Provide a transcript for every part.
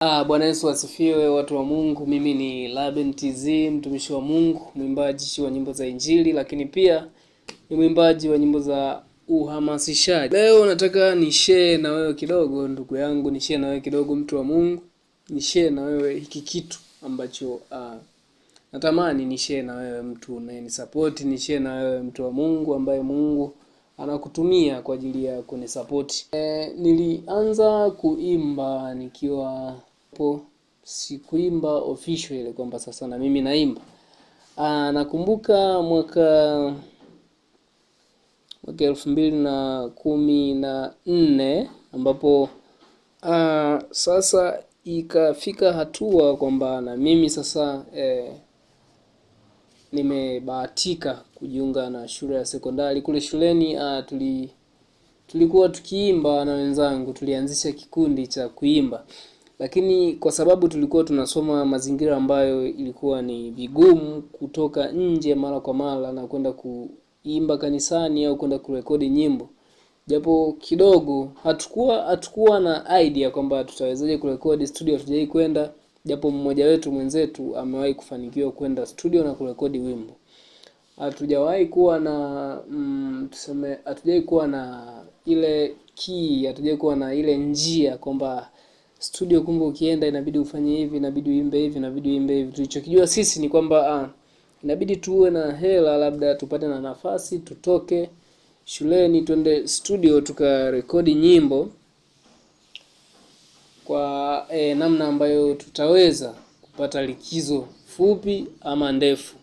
Bwana Yesu asifiwe, watu wa Mungu. Mimi ni Laben TZ, mtumishi wa Mungu, mwimbaji wa nyimbo za Injili, lakini pia ni mwimbaji wa nyimbo za uhamasishaji. Leo nataka ni share na wewe kidogo, ndugu yangu, ni share na wewe kidogo, mtu wa Mungu, ni share na wewe hiki kitu ambacho natamani ni share na wewe, mtu unayenisupport, ni share na wewe mtu wa Mungu ambaye Mungu anakutumia kwa ajili ya kunisupport. Nilianza kuimba nikiwa sikuimba official ile kwamba sasa na mimi naimba. Nakumbuka mwaka 2014 ambapo sasa ikafika hatua kwamba na mimi sasa nimebahatika kujiunga na shule ya sekondari. Kule shuleni tulikuwa tukiimba na wenzangu, tulianzisha kikundi cha kuimba. Lakini kwa sababu tulikuwa tunasoma mazingira ambayo ilikuwa ni vigumu kutoka nje mara kwa mara na kwenda kuimba kanisani au kwenda kurekodi nyimbo. Japo kidogo hatukuwa na idea kwamba tutawezaje kurekodi studio, hatujai kwenda, japo mmoja wetu mwenzetu amewahi kufanikiwa kwenda studio na kurekodi wimbo. Hatujawahi kuwa na hatujawahi kuwa na ile key, hatujawahi kuwa na ile njia kwamba studio kumbe ukienda inabidi ufanye hivi, inabidi uimbe hivi, inabidi uimbe hivi. Tulichokijua sisi ni kwamba inabidi tuwe na hela, labda tupate na nafasi, tutoke shuleni twende studio tukarekodi nyimbo kwa namna ambayo tutaweza kupata likizo fupi ama ndefu.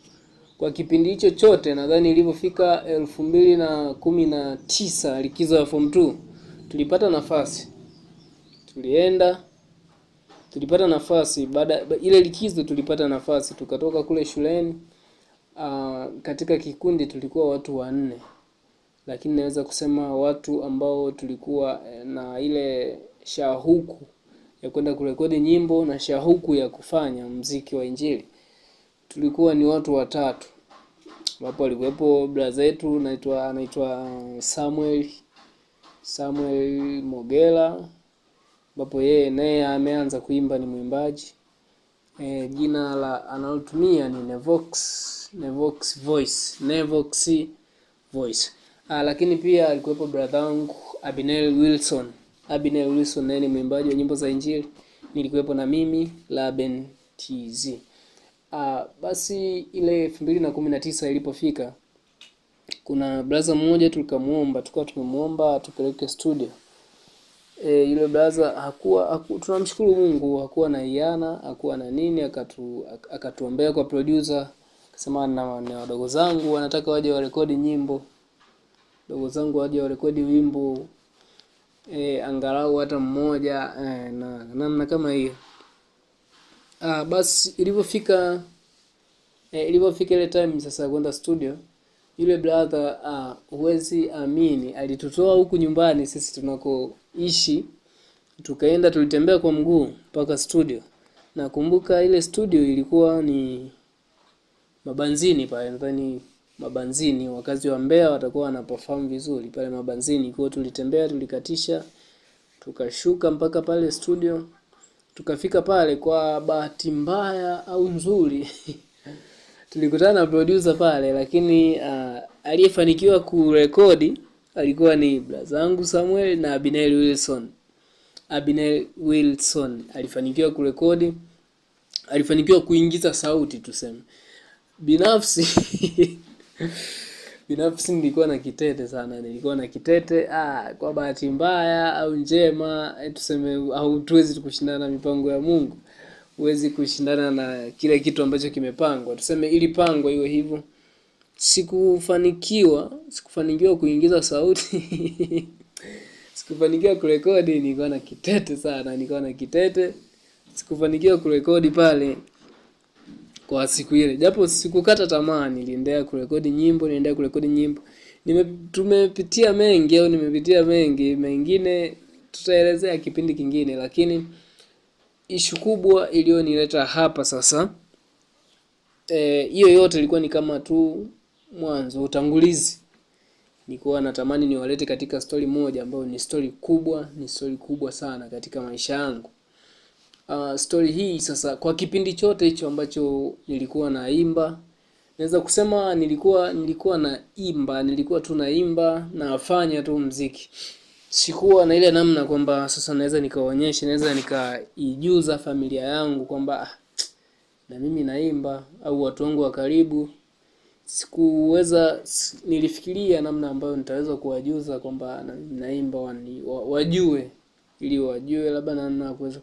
Kwa kipindi hicho chote nadhani ilipofika 2019 likizo ya form 2 tulipata nafasi. Tulipata nafasi baada ile likizo, tulipata nafasi tukatoka kule shuleni. Katika kikundi tulikuwa watu 4, lakini naweza kusema watu ambao tulikuwa na ile shauku ya kwenda kurekodi nyimbo na shauku ya kufanya muziki wa Injili tulikuwa ni watu 3. Hapo alikuwepo brother yetu anaitwa Samuel Mogela, ambapo yeye naye ameanza kuimba, ni mwimbaji. Jina la analotumia ni Nevox Voice. Lakini pia alikuwepo brother wangu Abinel Wilson naye ni mwimbaji wa nyimbo za Injili. Nilikuwepo na mimi Laben TZ. Basi ile 2019 ilipofika, kuna brother mmoja tukawa tumemuomba tupeleke studio. Yule brother tunamshukuru Mungu, hakuwa na iana, hakuwa na nini, akatuombea kwa producer, akasema na wadogo zangu wanataka waje warekodi nyimbo. Wadogo zangu waje warekodi wimbo angalau hata mmoja na namna kama hiyo. Basi ilipofika ile time sasa kwenda studio, yule brother huwezi amini, alitutoa huku nyumbani sisi tunakoishi, tulitembea kwa mguu mpaka studio. Nakumbuka ile studio ilikuwa ni Mabanzini pale, nadhani Mabanzini, wakazi wa Mbeya watakuwa wanaperform vizuri pale Mabanzini. Kwa tulitembea, tulikatisha, tukashuka mpaka pale studio. Tukafika pale, kwa bahati mbaya au nzuri tulikutana na producer pale, lakini aliyefanikiwa kurekodi alikuwa ni brother zangu Samuel na Abinel Wilson alifanikiwa kurekodi, alifanikiwa kuingiza sauti tuseme. Binafsi nilikuwa na kitete kwa bahati mbaya au njema tuseme, au tuwezi kushindana na mipango ya Mungu. Huwezi kushindana na kile kitu ambacho kimepangwa. Tuseme ilipangwa iwe hivyo. Sikufanikiwa kuingiza sauti. Sikufanikiwa kurekodi, nilikuwa na kitete. Sikufanikiwa kurekodi pale kwa siku ile. Japo sikukata tamaa, niliendelea kurekodi nyimbo. Nimepitia mengi, mengine tutaelezea kipindi kingine, lakini issue kubwa iliyonileta hapa sasa, hiyo yote ilikuwa ni kama tu mwanzo, utangulizi. Nilikuwa natamani niwalete katika story moja ambayo ni story kubwa sana katika maisha yangu. Story hii sasa, kwa kipindi chote hicho ambacho nilikuwa naimba, naweza kusema nilikuwa tu naimba nafanya tu mziki. Sikuwa na ile namna kwamba sasa naweza nikaonyesha, naweza nikaijuza familia yangu kwamba na mimi naimba, au watu wangu wa karibu. Sikuweza, nilifikiria namna ambayo nitaweza kuwajuza kwamba na mimi naimba, wajue, ili wajue labda namna ya kuweza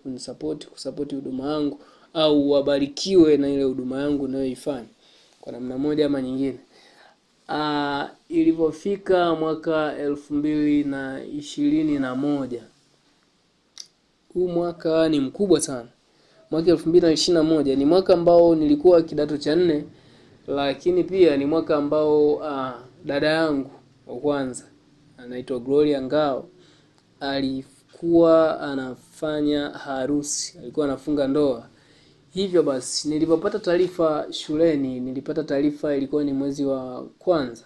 kusapoti huduma yangu, au wabarikiwe na ile huduma yangu ninayoifanya kwa namna moja ama nyingine. Ilipofika mwaka 2021, huu mwaka ni mkubwa sana. Mwaka 2021 ni mwaka ambao nilikuwa kidato cha 4, lakini pia ni mwaka ambao dada yangu wa kwanza anaitwa Gloria Ngao alikuwa anafanya harusi, alikuwa anafunga ndoa. Hivyo basi nilipopata taarifa shuleni, nilipata taarifa ilikuwa ni mwezi wa kwanza.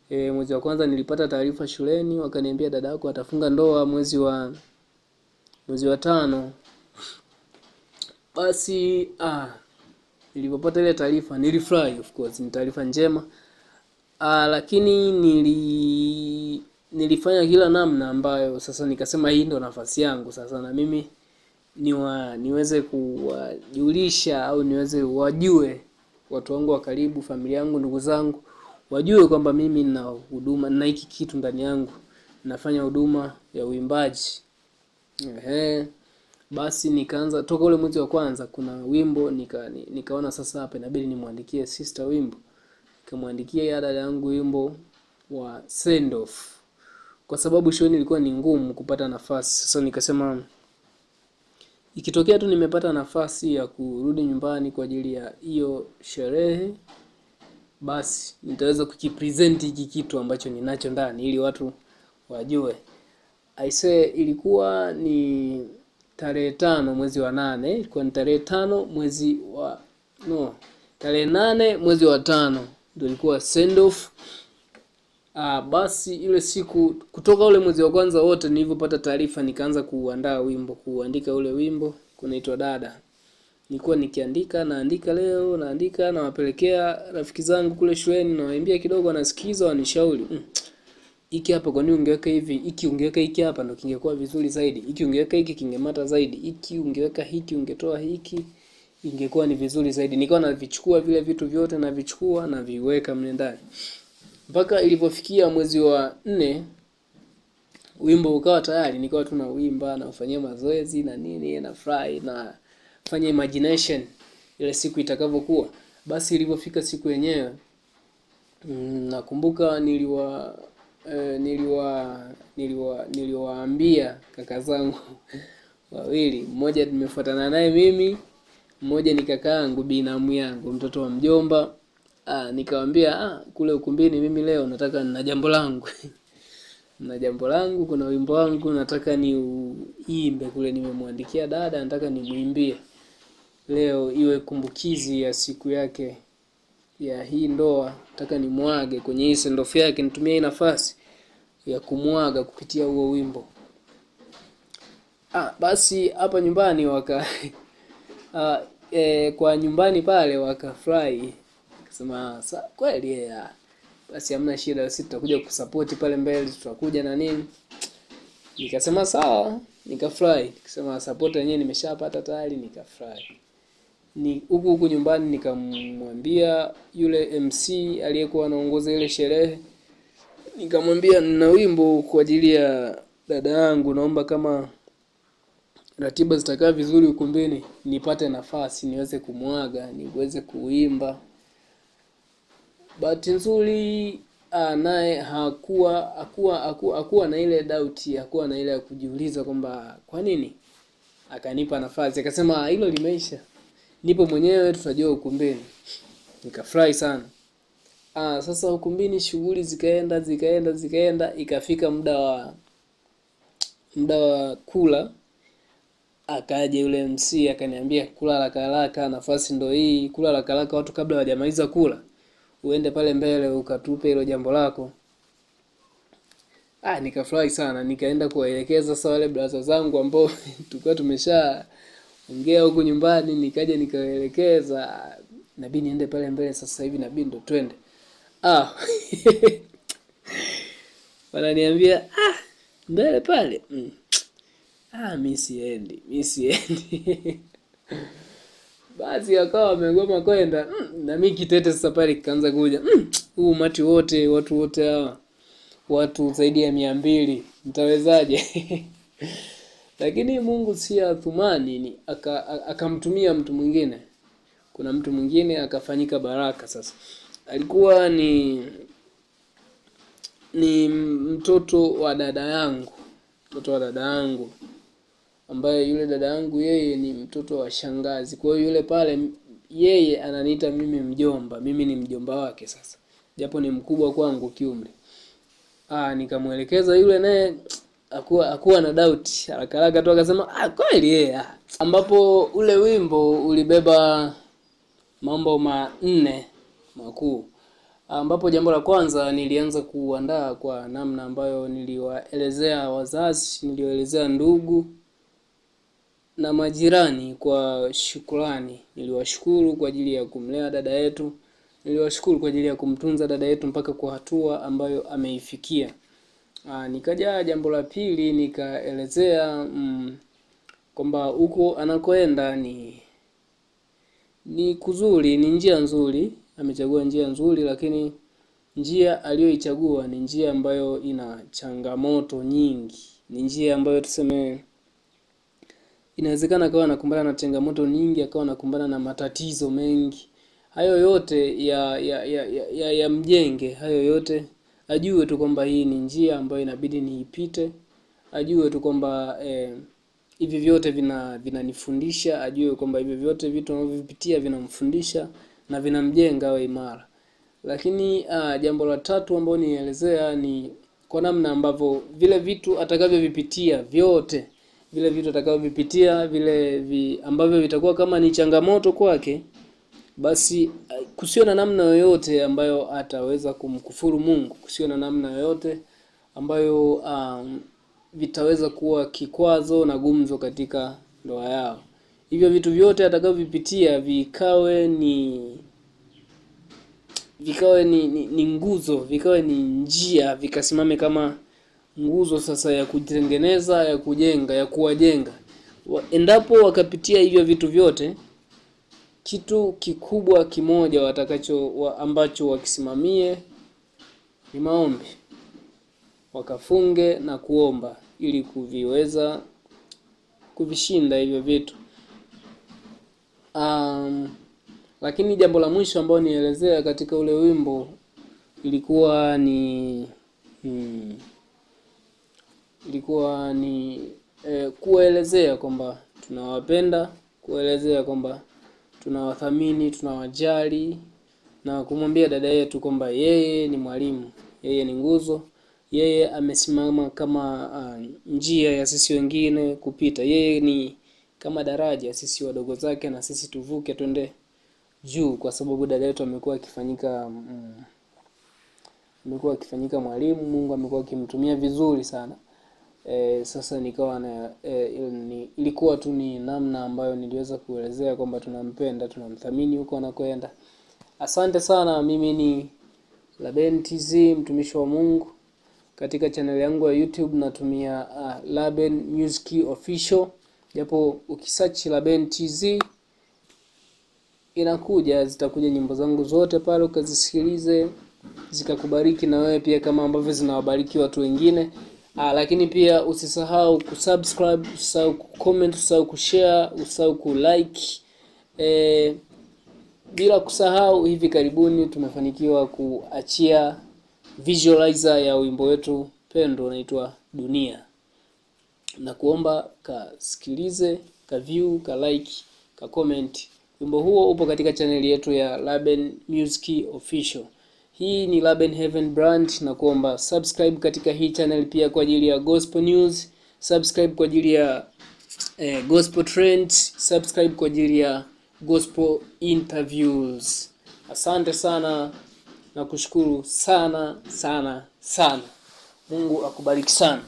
Mwezi wa kwanza nilipata taarifa shuleni, wakaniambia dada yako atafunga ndoa mwezi wa 5. Basi nilipopata ile taarifa nilifurahi, of course ni taarifa njema. Lakini nilifanya kila namna ambayo sasa nikasema hii ndo nafasi yangu sasa, na mimi niweze kuwajulisha au niweze wajue watu wangu wa karibu, familia yangu, ndugu zangu, wajue kwamba mimi nina huduma, nina hiki kitu ndani yangu, nafanya huduma ya uimbaji. Basi nikaanza toka ule mwezi wa kwanza, kuna wimbo nikaona sasa hapa inabidi nimwandikie sister wimbo. Nikamwandikia dada yangu wimbo wa Send Off, kwa sababu shuleni ilikuwa ni ngumu kupata nafasi. Sasa nikasema ikitokea tu nimepata nafasi ya kurudi nyumbani kwa ajili ya hiyo sherehe, basi nitaweza kukipresent hiki kitu ambacho ninacho ndani ili watu wajue. Ilikuwa ni tarehe 5 mwezi wa 8, ilikuwa ni tarehe 5 tarehe 8 mwezi wa 5 ndio ilikuwa send off. Basi ile siku, kutoka ule mwezi wa kwanza wote nilipopata taarifa, nikaanza kuandika ule wimbo kunaitwa Dada. Nilikuwa naandika leo, nawapelekea rafiki zangu kule shuleni, nawaimbia kidogo, wanasikiza, wanishauri, hiki hapa kwa nini ungeweka hivi, hiki ungeweka hiki hapa ndio kingekuwa vizuri zaidi, hiki ungeweka hiki kingemata zaidi, hiki ungeweka hiki, ungetoa hiki, ingekuwa ni vizuri zaidi. Nilikuwa navichukua vile vitu vyote, na viweka mle ndani. Mpaka ilipofikia mwezi wa 4 wimbo ukawa tayari, nikawa tu nauimba, naufanyia mazoezi na nini, na fry na fanya imagination ile siku itakavyokuwa. Basi ilipofika siku yenyewe, nakumbuka niliwaambia kaka zangu wawili, mmoja nimefuatana naye mimi, mmoja ni kaka yangu, binamu yangu, mtoto wa mjomba. Nikamwambia kule ukumbini, mimi leo nataka na jambo langu na jambo langu, kuna wimbo wangu nataka ni uimbe kule, nimemwandikia dada, nataka nimuimbie leo iwe kumbukizi ya siku yake ya hii ndoa. Nataka nimwage kwenye hii send off yake, nitumie hii nafasi ya kumwaga kupitia huo wimbo. Basi hapa nyumbani kwa nyumbani pale wakafurahi, akasema kweli basi hamna shida, sisi tutakuja kusupport pale mbele, tutakuja na nini. Nikasema sawa, nikafurahi, nikasema support yenyewe nimeshapata tayari, nikafurahi. Huku nyumbani nikamwambia yule MC aliyekuwa anaongoza ile sherehe, nikamwambia nina wimbo kwa ajili ya dada yangu, naomba kama ratiba zitakaa vizuri ukumbini nipate nafasi niweze kumwaga, niweze kuimba. Bahati nzuri naye hakuwa na ile doubt, hakuwa na ile ya kujiuliza kwamba kwa nini. Akanipa nafasi, akasema hilo limeisha, nipo mwenyewe, tutajua ukumbini. Nikafurahi sana. Sasa ukumbini shughuli zikaenda, ikafika muda wa kula. Akaja yule MC akaniambia, kula haraka, nafasi ndo hii, kula haraka watu kabla hawajamaliza kula, uende pale mbele ukatupe hilo jambo lako. Nikafurahi sana, nikaenda kuwaelekeza sasa wale brother zangu ambao tulikuwa ongea huko nyumbani, nikaja nikaelekeza nabii niende pale mbele sasa hivi, nabii ndo twende. Wananiambia mbele pale. Mimi siendi. Basi akawa wamegoma kwenda. Na mimi kitete sasa pale kikaanza kuja. Huu umati wote, watu wote hawa. Watu zaidi ya 200. Mtawezaje? Lakini Mungu si athumani, akamtumia mtu mwingine. Kuna mtu mwingine akafanyika baraka sasa. Alikuwa ni mtoto wa dada yangu. Ambaye yule dada yangu yeye ni mtoto wa shangazi. Kwa hiyo yule pale yeye ananiita mimi mjomba. Mimi ni mjomba wake sasa. Japo ni mkubwa kwangu kiumri. Nikamuelekeza yule naye hakuwa na doubt. Haraka tu akasema kweli yeye. Ambapo ule wimbo ulibeba mambo 4 makuu. Ambapo jambo la kwanza nilianza kuandaa kwa namna ambayo niliwaelezea wazazi, niliwaelezea ndugu na majirani kwa shukrani. Niliwashukuru kwa ajili ya kumlea dada yetu. Niliwashukuru kwa ajili ya kumtunza dada yetu mpaka kwa hatua ambayo ameifikia. Nikaja jambo la pili nikaelezea kwamba huko anakoenda ni kuzuri, ni njia nzuri. Amechagua njia nzuri, lakini njia aliyoichagua ni njia ambayo ina changamoto nyingi. Ni njia ambayo tuseme inawezekana akawa anakumbana na changamoto nyingi, akawa anakumbana na matatizo mengi. Hayo yote ya mjenge, hayo yote ajue tu kwamba hii ni njia ambayo inabidi niipite. Ajue tu kwamba hivi vyote vinanifundisha, ajue kwamba hivi vyote vitu anavyovipitia vinamfundisha na vinamjenga awe imara. Lakini jambo la tatu ambalo nielezea ni kwa namna ambavyo vile vitu atakavyovipitia vyote, vile vitu atakavyovipitia ambavyo vitakuwa kama ni changamoto kwake, basi kusio na namna yoyote ambayo ataweza kumkufuru Mungu, kusio na namna yoyote ambayo vitaweza kuwa kikwazo na gumzo katika ndoa yao. Hivyo vitu vyote atakavyovipitia vikawe ni nguzo, vikawe ni njia, vikasimame kama nguzo sasa ya kutengeneza, ya kujenga, ya kuwajenga. Endapo wakapitia hivyo vitu vyote, kitu kikubwa kimoja ambacho wakisimamie ni maombi. Wakafunge na kuomba ili kuviweza kuvishinda hivyo vitu. Lakini jambo la mwisho ambalo nielezea katika ule wimbo ilikuwa ni kuelezea kwamba tunawapenda, kuelezea kwamba tunawathamini, tunawajali, na kumwambia dada yetu kwamba yeye ni mwalimu, yeye ni nguzo, yeye amesimama kama njia ya sisi wengine kupita. Yeye ni kama daraja sisi wadogo zake, na sisi tuvuke twende juu, kwa sababu dada yetu amekuwa akifanyika mwalimu. Mungu amekuwa akimtumia vizuri sana. Sasa nikawa ilikuwa tu ni namna ambayo niliweza kuelezea kwamba tunampenda, tunamthamini huko anakoenda. Asante sana. Mimi ni Laben TZ, mtumishi wa Mungu. Katika channel yangu ya YouTube natumia Laben Music Official. Japo ukisearch Laben TZ zitakuja nyimbo zangu zote pale, ukazisikilize zikakubariki na wewe pia kama ambavyo zinawabariki watu wengine. Lakini pia usisahau kusubscribe, usisahau kucomment, usisahau kushare, usisahau kulike. Bila kusahau, hivi karibuni tumefanikiwa kuachia visualizer ya wimbo wetu pendo unaitwa Dunia. Na kuomba kasikilize, ka view, ka like, ka comment. Wimbo huo upo katika channel yetu ya Laben Music Official. Hii ni Laben Heaven Brand, na kuomba subscribe katika hii channel pia kwa ajili ya gospel news, subscribe kwa ajili ya gospel trends, subscribe kwa ajili ya gospel interviews. Asante sana na kushukuru sana. Mungu akubariki sana.